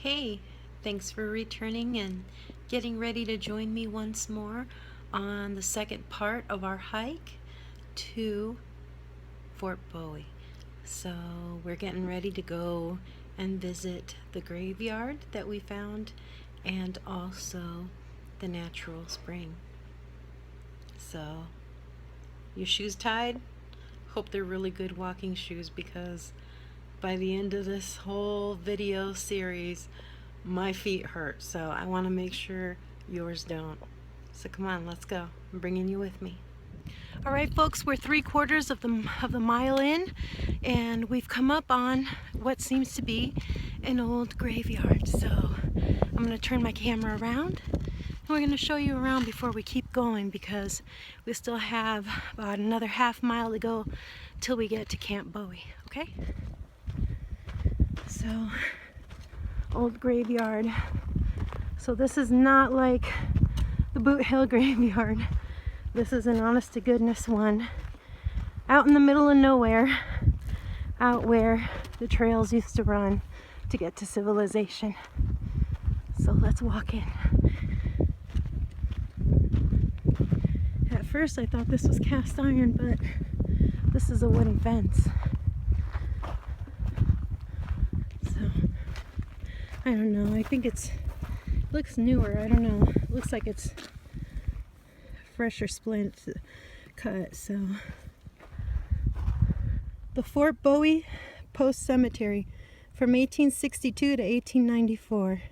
Hey, thanks for returning and getting ready to join me once more on the second part of our hike to Fort Bowie. So we're getting ready to go and visit the graveyard that we found and also the natural spring. So, your shoes tied? Hope they're really good walking shoes because by the end of this whole video series, my feet hurt. So I want to make sure yours don't. So come on, let's go. I'm bringing you with me. All right, folks, we're 3/4 of the mile in, and we've come up on what seems to be an old graveyard. So I'm going to turn my camera around, and we're going to show you around before we keep going because we still have about another half mile to go till we get to Camp Bowie. Okay? So, old graveyard. So this is not like the Boot Hill graveyard. This is an honest to goodness one out in the middle of nowhere, out where the trails used to run to get to civilization. So let's walk in. At first I thought this was cast iron, but this is a wooden fence. So I don't know, I think it looks newer, I don't know. It looks like it's fresher splint cut, so. The Fort Bowie Post Cemetery from 1862 to 1894.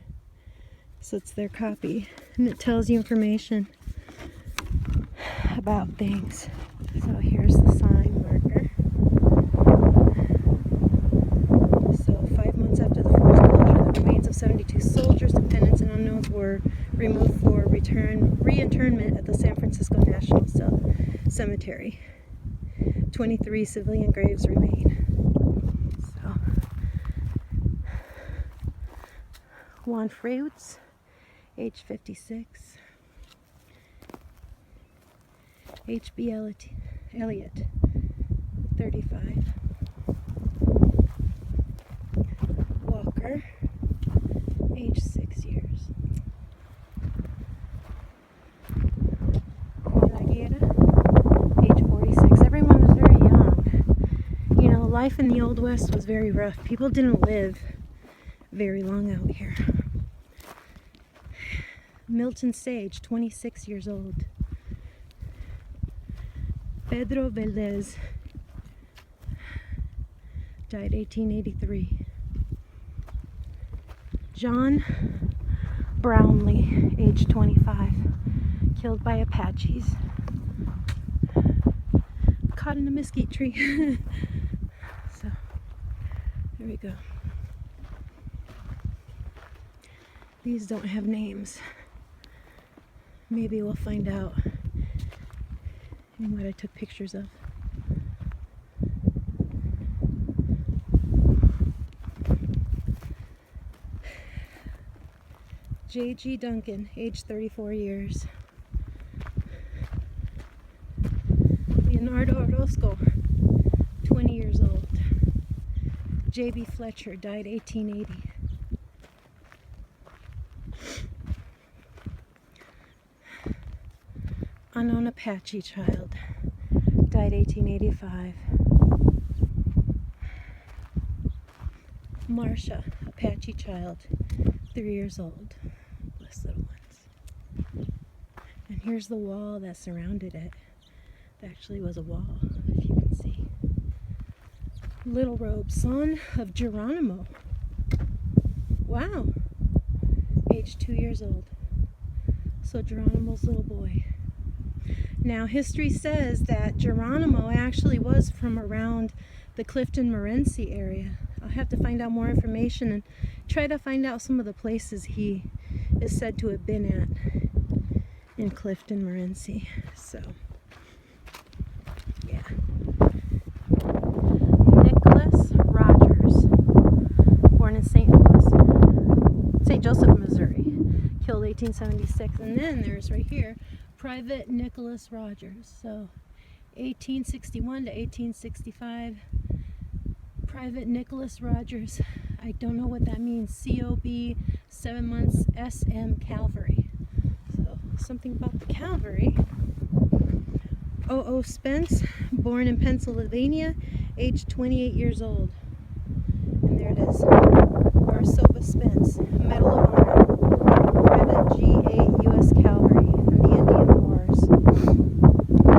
So it's their copy, and it tells you information about things. So here's the sign marker. So 5 months after the fort's closure, the remains of 72 soldiers, dependents, and unknowns were removed for reinterment at the San Francisco National Cemetery. 23 civilian graves remain. So, Juan Freutz, age 56. H.B. Elliott, 35. Walker, age 6 years. Age 46. Everyone was very young. You know, life in the Old West was very rough. People didn't live very long out here. Milton Sage, 26 years old. Pedro Valdez, died 1883. John Brownlee, age 25, killed by Apaches. Caught in a mesquite tree. So, there we go. These don't have names. Maybe we'll find out in what I took pictures of. J.G. Duncan, age 34 years. Leonardo Orozco, 20 years old. J.B. Fletcher, died 1880. Unknown Apache child, died 1885. Marcia, Apache child, 3 years old. Bless little ones. And here's the wall that surrounded it. It actually was a wall, if you can see. Little Robe, son of Geronimo. Wow. Age 2 years old. So Geronimo's little boy. Now, history says that Geronimo actually was from around the Clifton-Morenci area. I'll have to find out more information and try to find out some of the places he is said to have been at in Clifton-Morenci. So, yeah. Nicholas Rogers, born in St. Joseph, Missouri, killed 1876. And then there's right here, Private Nicholas Rogers. So 1861 to 1865, Private Nicholas Rogers I don't know what that means. COB, 7 months, SM Calvary. So something about the Calvary. O.O. Spence, born in Pennsylvania, age 28 years old. And there it is. Marisoba Spence, Medal of Honor, Private G8 U.S. Cavalry in the Indian Wars.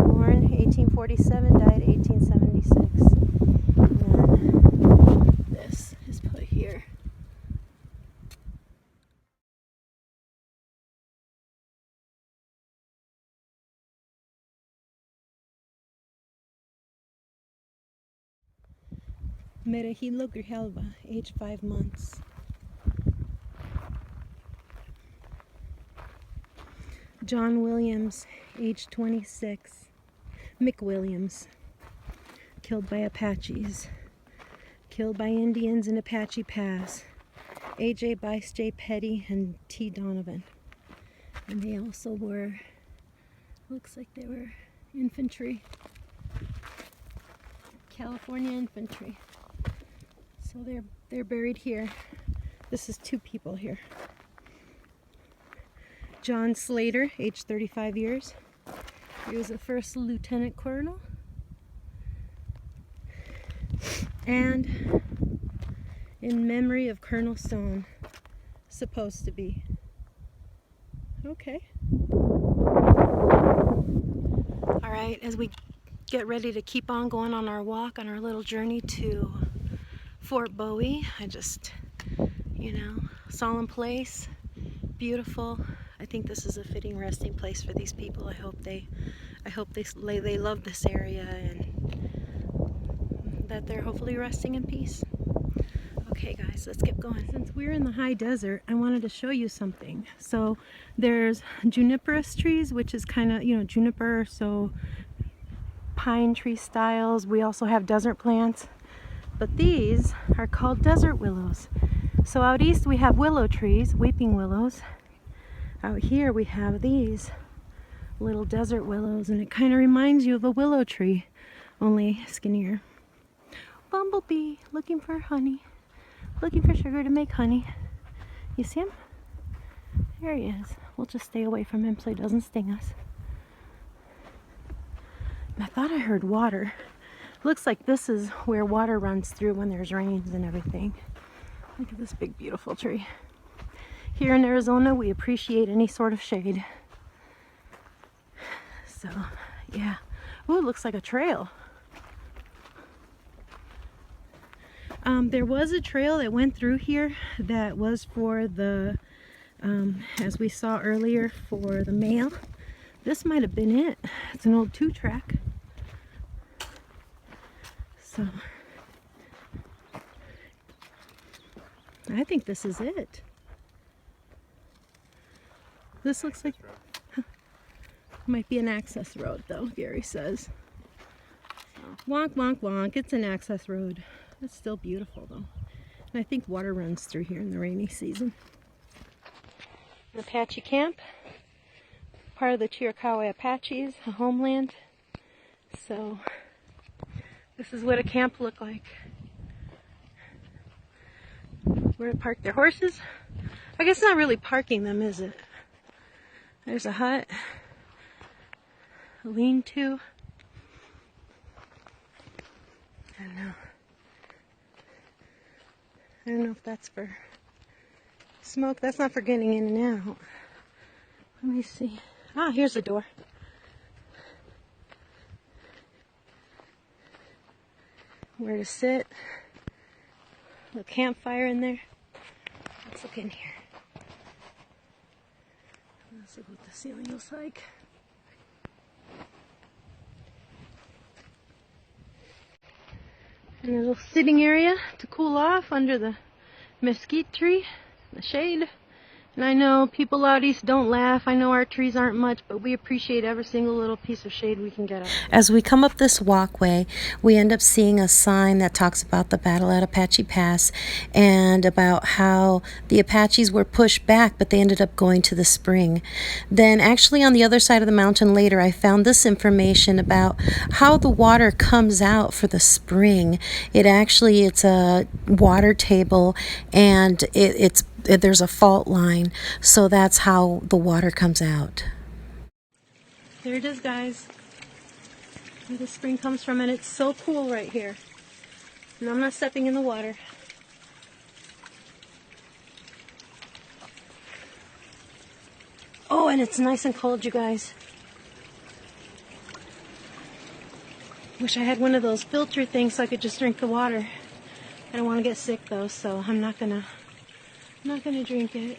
Born 1847, died 1876. And then this is put here. Merehilo Grijalva, age 5 months. John Williams, age 26. Mick Williams, killed by Apaches. Killed by Indians in Apache Pass. A.J. Bice, J. Petty, and T. Donovan. And they also were, looks like they were infantry. California infantry. So they're buried here. This is 2 people here. John Slater, age 35 years. He was a first lieutenant colonel. And in memory of Colonel Stone, supposed to be. Okay. All right, as we get ready to keep on going on our walk, on our little journey to Fort Bowie, I just, solemn place, beautiful. I think this is a fitting resting place for these people. I hope they love this area and that they're hopefully resting in peace. Okay guys, let's get going. Since we're in the high desert, I wanted to show you something. So there's juniperous trees, which is kind of, juniper, so pine tree styles. We also have desert plants, but these are called desert willows. So out east we have willow trees, weeping willows. Out here we have these little desert willows, and it kind of reminds you of a willow tree, only skinnier. Bumblebee, looking for honey, looking for sugar to make honey. You see him? There he is. We'll just stay away from him so he doesn't sting us. I thought I heard water. Looks like this is where water runs through when there's rains and everything. Look at this big beautiful tree. Here in Arizona, we appreciate any sort of shade. So, yeah. Ooh, it looks like a trail. There was a trail that went through here that was for the, as we saw earlier, for the mail. This might have been it. It's an old 2-track. So, I think this is it. This looks like, might be an access road though, Gary says. Wonk, wonk, wonk. It's an access road. It's still beautiful though. And I think water runs through here in the rainy season. An Apache camp. Part of the Chiricahua Apaches, a homeland. So, this is what a camp looked like. Where to park their horses. I guess not really parking them, is it? There's a hut. A lean-to. I don't know if that's for smoke. That's not for getting in and out. Let me see. Ah, here's the door. Where to sit. A little campfire in there. Let's look in here. Let's look what the ceiling looks like. And a little sitting area to cool off under the mesquite tree, the shade. And I know people out east don't laugh. I know our trees aren't much, but we appreciate every single little piece of shade we can get up. As we come up this walkway, we end up seeing a sign that talks about the battle at Apache Pass and about how the Apaches were pushed back, but they ended up going to the spring. Then, actually, on the other side of the mountain later, I found this information about how the water comes out for the spring. It's a water table, and there's a fault line, so that's how the water comes out. There it is, guys. Where the spring comes from, and it's so cool right here. And I'm not stepping in the water. Oh, and it's nice and cold, you guys. Wish I had one of those filter things so I could just drink the water. I don't want to get sick though, so I'm not gonna drink it.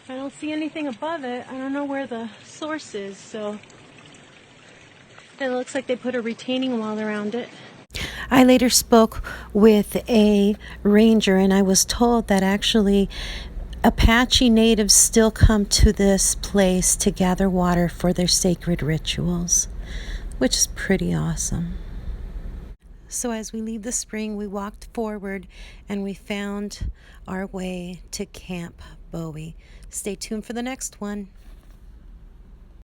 I don't see anything above it. I don't know where the source is, so it looks like they put a retaining wall around it. I later spoke with a ranger, and I was told that actually Apache natives still come to this place to gather water for their sacred rituals, which is pretty awesome. So as we leave the spring, we walked forward and we found our way to Camp Bowie. Stay tuned for the next one.